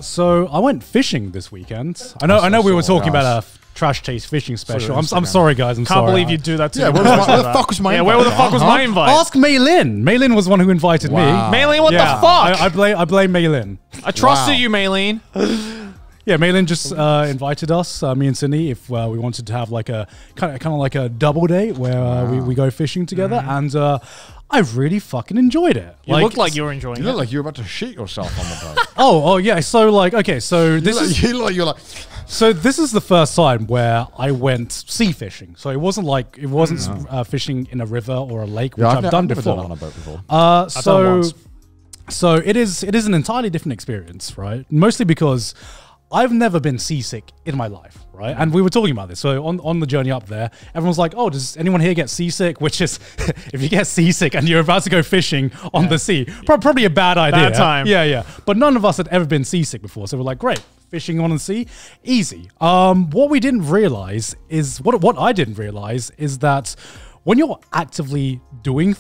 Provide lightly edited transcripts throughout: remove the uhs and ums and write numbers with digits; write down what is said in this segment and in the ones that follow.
So I went fishing this weekend. I know we were talking about a trash taste fishing special. I'm sorry, guys. Can't believe you do that to me. Where the fuck was my invite? Where the fuck was my invite? Ask Mei Lin. Mei Lin was the one who invited me. Mei Lin, what the fuck? I blame Mei Lin. I trusted you, Mei Lin. Yeah, Mei Lin just invited us, me and Sydney, if we wanted to have like a kind of like a double date where we go fishing together, and I really fucking enjoyed it. You looked like you were enjoying it. You look like you were about to shit yourself on the boat. Oh yeah. So like, okay, so this is you're like. So this is the first time where I went sea fishing. So it wasn't fishing in a river or a lake, which I've done before. Done on a boat before. So it is an entirely different experience, right? Mostly because I've never been seasick in my life, right? And we were talking about this. So on the journey up there, everyone's like, oh, does anyone here get seasick? Which is, if you get seasick and you're about to go fishing on the sea, probably a bad idea. Bad time. Yeah. But none of us had ever been seasick before. So we're like, great, fishing on the sea, easy. What we didn't realize is, what I didn't realize is that when you're actively doing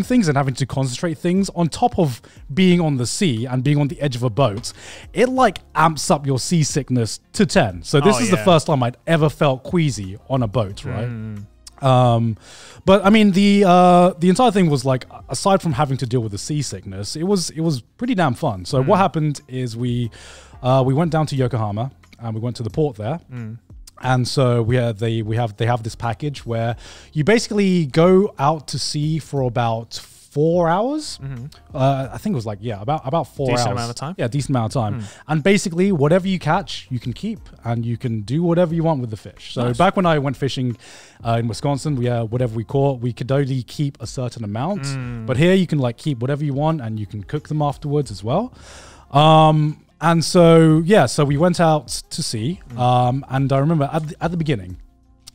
things and having to concentrate things on top of being on the sea and being on the edge of a boat, it like amps up your seasickness to 10. So this is the first time I'd ever felt queasy on a boat, right? But I mean, the entire thing was like, aside from having to deal with the seasickness, it was pretty damn fun. So what happened is we went down to Yokohama and we went to the port there. And so they have this package where you basically go out to sea for about 4 hours. I think it was like, about 4 hours. Decent amount of time. Yeah, decent amount of time. And basically whatever you catch, you can keep and you can do whatever you want with the fish. So back when I went fishing in Wisconsin, whatever we caught, we could only keep a certain amount. But here you can like keep whatever you want and you can cook them afterwards as well. And so, so we went out to sea, and I remember at the beginning,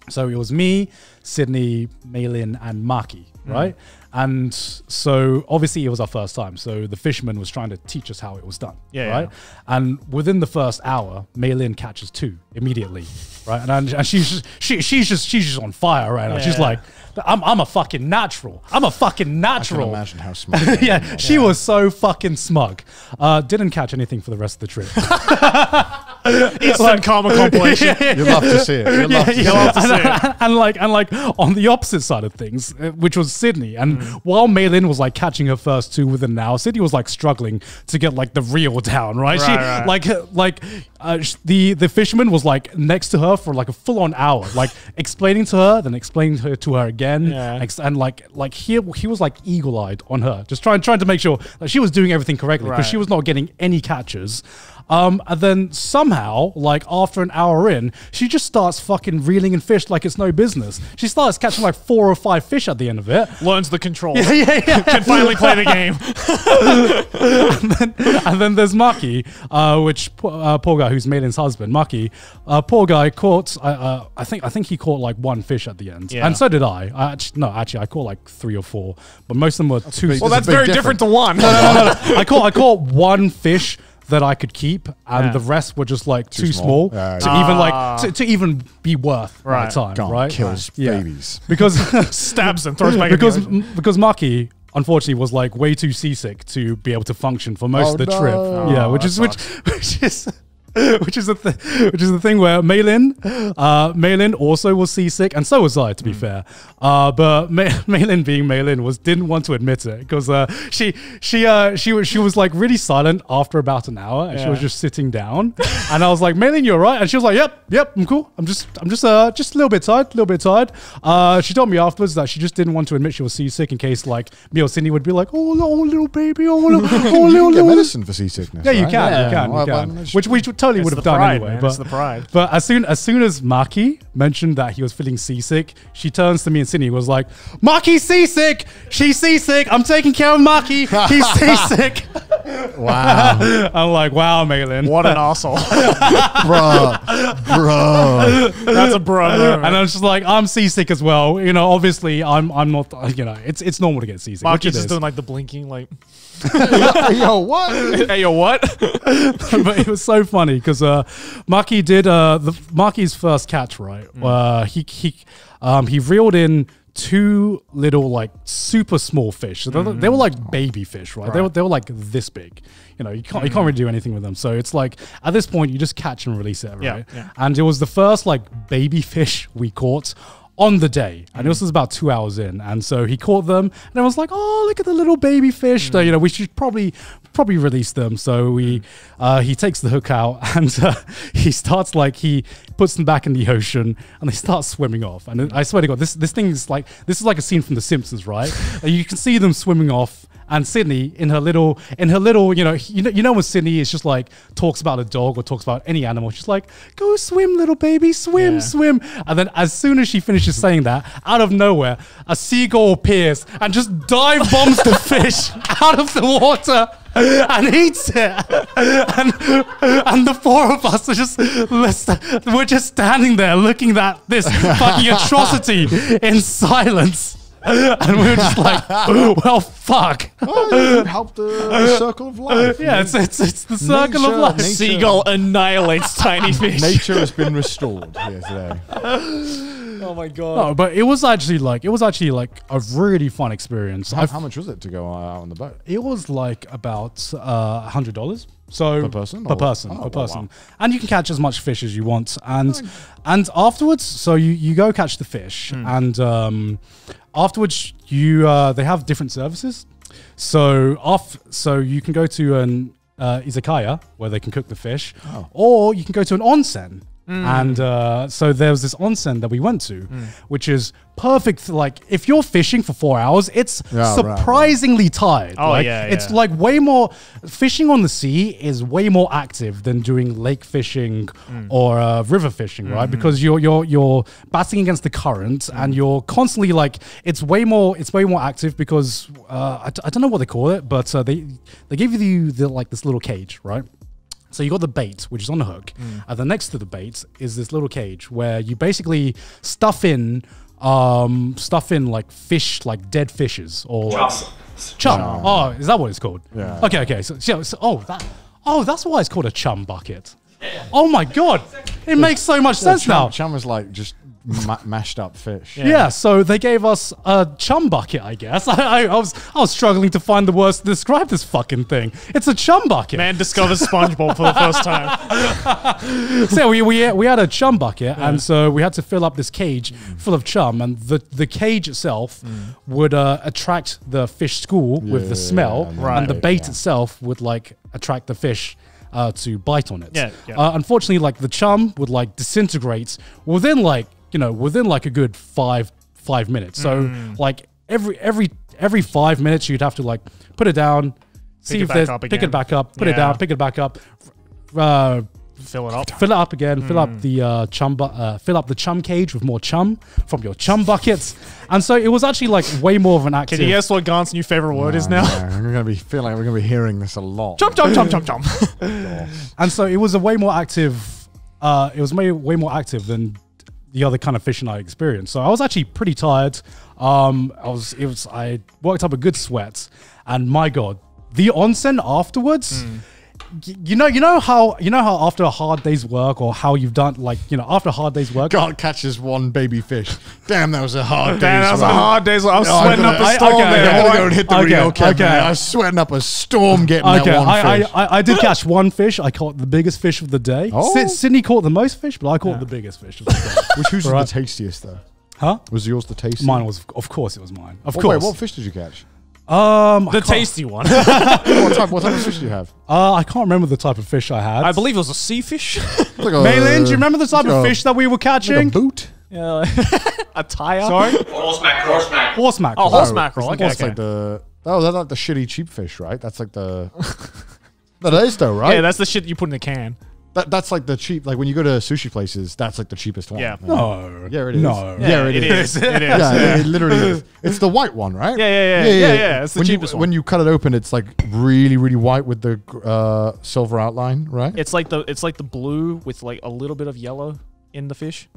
so it was me, Sydney, Mei Lin, and Maki, right? And so obviously it was our first time. So the fisherman was trying to teach us how it was done, right? And within the first hour, Mei Lin catches 2 immediately, right? And she's just on fire right now. She's like, I'm a fucking natural. I'm a fucking natural. I can imagine how smug. She was so fucking smug. Didn't catch anything for the rest of the trip. Instant karma compilation. You'd love to see it. You'd love to see it. And like on the opposite side of things, which was Sydney, and while Mei Lin was like catching her first 2 within an hour, Sydney was like struggling to get like the reel down, right? The fisherman was like next to her for like a full-on hour, like explaining to her, then explaining to her again, and like he was like eagle-eyed on her, just trying to make sure that she was doing everything correctly, because she was not getting any catches. And then somehow, like after an hour in, she just starts fucking reeling in fish like it's no business. She starts catching like 4 or 5 fish at the end of it. Learns the controls. Can finally play the game. and then there's Maki, which poor guy who's Mei Lin's husband. Maki, poor guy caught. I think he caught like 1 fish at the end, and so did I. Actually, I caught like 3 or 4, but most of them were 2. Well, that's very different to 1. No. I caught 1 fish that I could keep, and the rest were just like too small to even be worth my time. Right, kills babies because stabs them, throws back because Maki unfortunately was like way too seasick to be able to function for most of the trip. Yeah, which is the thing where Mei Lin also was seasick, and so was I, to be fair. But Mei Lin, being Mei Lin, didn't want to admit it, because she was like really silent after about an hour, and she was just sitting down. And I was like, Mei Lin, you alright? And she was like, yep, I'm cool. I'm just a little bit tired. She told me afterwards that she just didn't want to admit she was seasick in case like me or Sydney would be like, oh little baby, you get medicine for seasickness. Yeah, you can. Which we totally would have done anyway. It's the pride. But as soon as Maki mentioned that he was feeling seasick, she turns to me and Sydney, was like, Maki's seasick! She's seasick! I'm taking care of Maki! He's seasick! Wow. I'm like, wow, Mei Lin. What an asshole. Bro. That's a bro. And I was just like, I'm seasick as well. You know, obviously I'm not, you know, it's normal to get seasick. Maki's just doing like the blinking, like... Yo, what? Hey, yo, what? But it was so funny because Maki did Maki's first catch, right? He reeled in 2 little like super small fish. So they were like baby fish, right? They were like this big. you can't really do anything with them. So it's like at this point you just catch and release it, right? Yeah. And it was the first like baby fish we caught on the day, and this was about 2 hours in, and so he caught them, and I was like, "Oh, look at the little baby fish!" So, we should probably release them. So he takes the hook out, and he puts them back in the ocean, and they start swimming off. And I swear to God, this thing is like a scene from The Simpsons, right? You can see them swimming off. And Sydney, in her little, when Sydney is just like talks about a dog or talks about any animal, she's like, "Go swim, little baby, swim, swim." And then as soon as she finishes saying that, out of nowhere, a seagull appears and just dive bombs the fish out of the water and eats it. And the four of us are we're just standing there looking at this fucking atrocity in silence. And we were just like, well, fuck. Oh, you helped the circle of life. Yeah, it's the circle of life. Nature. Seagull annihilates tiny fish. Nature has been restored here today. Oh my god. No, but it was actually like a really fun experience. How much was it to go out on the boat? It was like about $100. So Per person? per Or- person, oh, per wow, person, wow. and you can catch as much fish as you want, and afterwards, so you go catch the fish, and afterwards they have different services. So you can go to an izakaya where they can cook the fish, or you can go to an onsen. And so there was this onsen that we went to, which is perfect. Like if you're fishing for 4 hours, it's surprisingly tired. Oh, like, yeah, it's yeah. like way more. Fishing on the sea is way more active than doing lake fishing or river fishing, right? Because you're battling against the current and you're constantly like it's way more active because I don't know what they call it, but they give you this little cage, right? So you got the bait, which is on the hook, and then next to the bait is this little cage where you basically stuff in like fish, like dead fishes or chum. Oh, is that what it's called? Yeah. Okay. So that's why it's called a chum bucket. Oh my god, it makes so much sense now. Chum was like just mashed up fish. Yeah, so they gave us a chum bucket, I guess. I was struggling to find the words to describe this fucking thing. It's a chum bucket. Man discovers SpongeBob for the first time. So we had a chum bucket, and so we had to fill up this cage full of chum, and the cage itself would attract the fish school with the smell, and the bait itself would like attract the fish to bite on it. Yeah. Unfortunately, like the chum would like disintegrate within a good five minutes. So like every 5 minutes you'd have to like put it down, pick it back up, put it down, pick it back up, Fill it up. fill it up again, fill up the fill up the chum cage with more chum from your chum buckets. And so it was actually like way more of an active. Can you guess what Garnt's new favorite word is now? We're gonna be feeling like we're gonna be hearing this a lot. Chomp, chomp, chomp, chomp, chomp. And so it was a way more active. It was way more active than the other kind of fishing I experienced. So I was actually pretty tired. I worked up a good sweat, and my god, the onsen afterwards. You know how after a hard day's work, or how you've done after a hard day's work, Garnt catches one baby fish. Damn, that was a hard day. Damn, that was a hard day. I'm sweating up a storm I there. gotta go and hit the Okay, reel cap, okay. man. I was sweating up a storm getting that one fish. I did catch one fish. I caught the biggest fish of the day. Oh. Sydney caught the most fish, but I caught the biggest fish of the day. Whose was Right. the tastiest though? Huh? Was yours the tastiest? Mine was, of course, it was mine. Of Oh, course. wait, what fish did you catch? The tasty one. What type of fish do you have? I can't remember the type of fish I had. I believe it was a sea fish. Like Maylin, do you remember the type of like a- fish that we were like a catching? boot? Yeah. A tire. Sorry? Horse mackerel. Horse mackerel. Oh, horse mackerel. Okay, That's like that's like the shitty cheap fish, right? That's like the. That is though, right? Yeah, that's the shit you put in a can. That's like the cheap. Like when you go to sushi places, that's like the cheapest one. Yeah. No. Yeah, it is. No. Yeah, it is. It is. Yeah, it literally is. It's the white one, right? Yeah. It's the when cheapest you, one. When you cut it open, it's like really, really white with the silver outline, right? It's like the blue with like a little bit of yellow in the fish.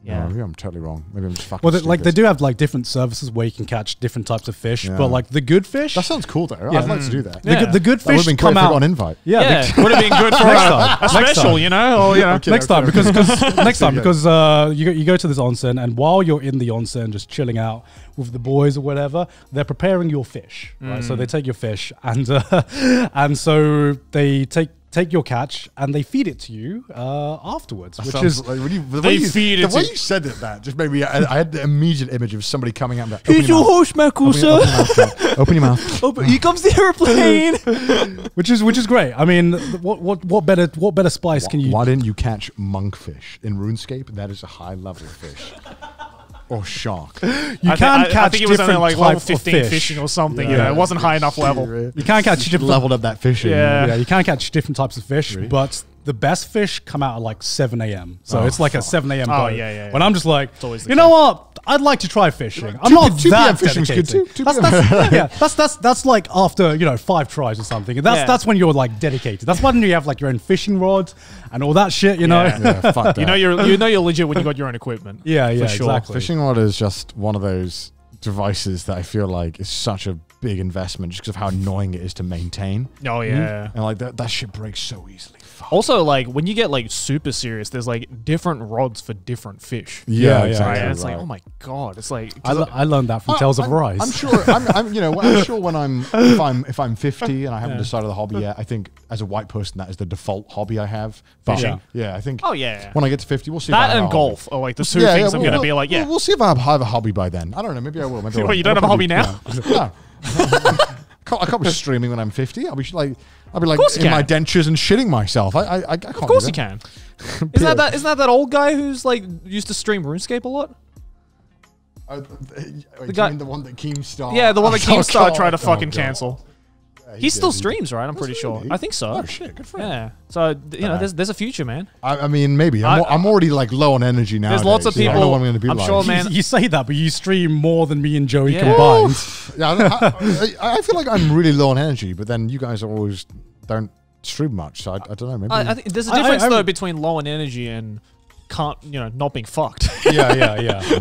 Yeah. No, maybe I'm totally wrong. Maybe I'm just fucking Well, like they stupid. do have like different services where you can catch different types of fish, Yeah. but like the good fish, That sounds cool though. Yeah. I'd like to do that. Yeah. the good That would fish have been come great if we got out. an invite. Yeah, Yeah, would have been good for Next a time. Next special, time. you know? Or, you know. Okay. next time because next time Okay. because you go to this onsen, and while you're in the onsen just chilling out with the boys or whatever, they're preparing your fish, right? So they take your fish and so they take your catch and they feed it to you afterwards, which is Like, when you, the They way you, feed the it way to- you said it. That just made me. I had the immediate image of somebody coming out. Like, Who's your host, Michael, sir? Open your mouth. Oh, here comes the airplane. which is great. I mean, what better spice can you? Why didn't you catch monkfish in RuneScape? That is a high level fish. Or shark. You I can catch think it was only different like level types of 15 fish. fishing or something. Yeah. You know, it wasn't high enough level. You can catch You different leveled up that fishing. Yeah. Yeah, you can catch different types of fish, Really? but the best fish come out at like 7 a.m. So Oh, it's like a fuck. 7 a.m. Oh, boat. yeah. When I'm just like, always the you know what? I'd like to try fishing. I'm 2 not p.m. that fishing was good dedicated. too. 2 That's like after 5 tries or something. That's when you're like dedicated. That's when you have like your own fishing rod and all that shit. You know. Yeah. Yeah, fuck that. You know you're legit when you got your own equipment. Yeah, For sure. exactly. Fishing rod is just one of those devices that I feel like is such a big investment just because of how annoying it is to maintain. Oh yeah. And like that shit breaks so easily. Fuck. Also, like when you get like super serious, there's like different rods for different fish. Yeah, Right? exactly. And it's like, right. oh my god, it's like I learned that from Tales of Arise. I'm sure. I'm sure when if I'm 50 and I haven't decided the hobby yet, I think as a white person that is the default hobby I have. Fishing? Yeah, I think. oh yeah. When I get to 50, we'll see. if I That have and a golf are like the two hobby. things I'm gonna be like, yeah. We'll see if I have a hobby by then. I don't know. Maybe I will. Maybe I What, won't. you don't have a hobby now? No. I can't be streaming when I'm 50. I'll be like course you in my can. dentures and shitting myself. I can't. Of course you can. Isn't Pure- that old guy who's like used to stream RuneScape a lot? The guy- the one that Keemstar. Yeah, the one that Oh, Keemstar God. tried to Oh, fucking God. cancel. Yeah, He still did. streams, right? I'm pretty Does he sure. really? I think so. Oh shit, good for him. Yeah. So you know, there's a future, man. I mean, maybe I- I'm already like low on energy now. There's lots of I don't know people- what I'm going to be I'm like. sure, man. You say that, but you stream more than me and Joey Yeah. combined. Yeah, I feel like I'm really low on energy, but then you guys always don't stream much, so I don't know. Maybe. I think there's a I- difference I'm- though between low on energy and not being fucked. yeah.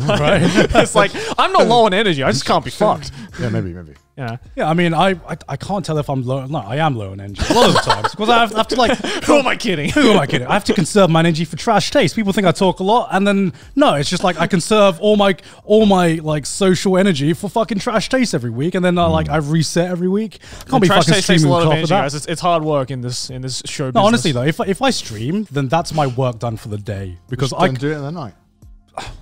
Right. It's like I'm not low on energy. I just can't be fucked. yeah, maybe. Yeah. Yeah, I mean, I can't tell if I'm low. No, I am low on energy a lot of the times because I have to like. Who am I kidding? Who am I kidding? I have to conserve my energy for trash taste. People think I talk a lot, and then no, it's just like I conserve all my like social energy for fucking trash taste every week, and then I reset every week. Can't be Trash fucking taste takes a streaming lot of on top energy, that. guys. It's hard work in this show business. No, honestly though, if I stream, then that's my work done for the day because Just don't do it in the night.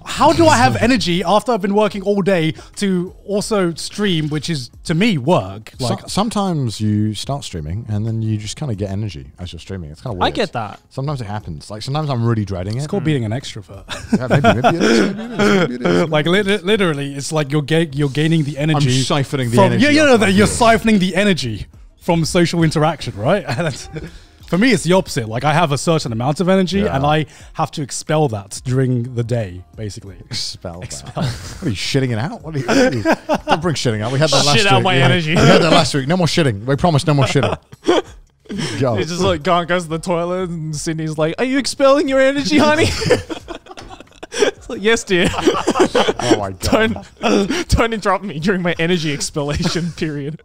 how do I have energy after I've been working all day to also stream, which is to me work? Like Sometimes you start streaming and then you just kind of get energy as you're streaming. It's kind of weird. I get that. Sometimes it happens. Like sometimes I'm really dreading it. it's called being an extrovert. Yeah, maybe it is. Maybe it is. Like literally, it's like you're gaining the energy. I'm siphoning the from, energy. Yeah, you off know my that you're being. siphoning the energy from social interaction, right? And that's, for me, it's the opposite. Like I have a certain amount of energy, Yeah. and I have to expel that during the day, basically. Expel that. What are you shitting it out? What are you? Don't bring shitting out. We had that last Shit week. out my Yeah. energy. We had that last week. No more shitting. We promised no more shitting. Go. It's just like Garnt goes to the toilet and Sydney's like, "Are you expelling your energy, honey?" It's like, yes, dear. Oh my god. Don't interrupt me during my energy expellation period.